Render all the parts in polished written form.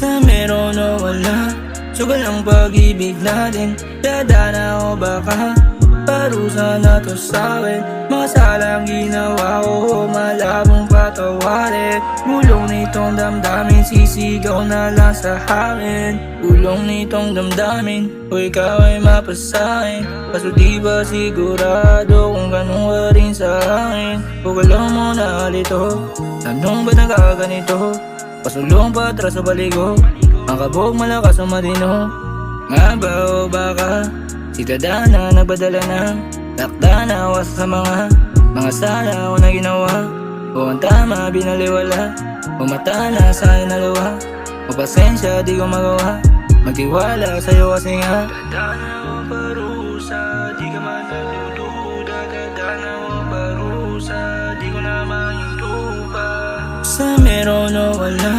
Sa meron o wala, sugal ang pag-ibig natin. Dadana o baka parusa na to sa'kin. Mga salang ginawa ko, malabong patawarin. Gulong nitong damdamin, sisigaw na lang sa hangin. Gulong nitong damdamin, o ikaw ay mapasahin. Kaso di ba sigurado kung ganun ka rin sa akin? O galaw mo na alito, anong ba nagkaganito? Pasulong patras sa baligo, ang kabog malakas ang matino. Nga ba o baka sitadana nagpadala na, takda na was sa mga sala ko na ginawa. O ang tama binaliwala, o mata na sa'yo naluwa. O pasensya di ko magawa, magtiwala sa'yo kasi nga dadana o parusa, di ka man nagdududa. Dadana o parusa, di ko na mahinto pa. Sa meron o wala,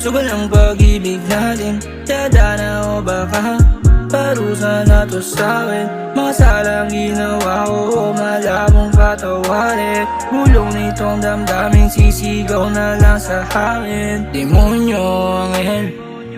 sugal ang pag-ibig natin. Dadana o baka parusa na to sa'kin. Mga salang ginawa ko, malabong patawarin. Gulong nitong damdamin, sisigaw na lang sa hangin. Demonyo anghel,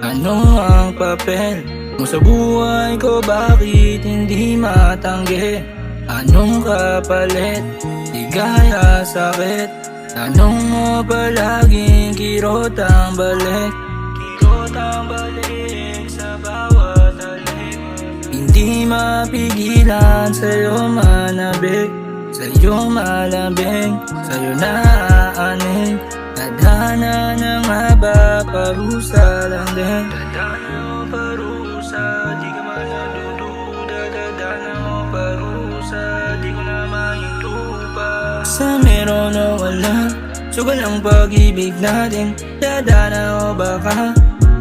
ano ang papel mo sa buhay ko? Bakit hindi matanggi? Anong kapalit? Ligaya, sakit. Tanong mo palaging kirot ang balik. Kirot ang balik sa bawat halik. Hindi mapigilan sa'yo manabik, sa'yo malambing, sa'yo naaaning. Dadana na nga ba, parusa lang din. Dadana o parusa, di ka man nagdududa. Dadana o parusa, di ko na mahinto pa. Sa meron o wala, sugal ang pag-ibig natin. Dadana o baka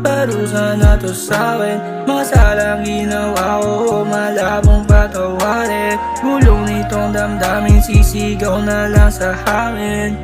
parusa na to sa'kin. Mga salang ginawa ko, malabong patawarin. Gulong nitong damdamin, sisigaw na lang sa hangin.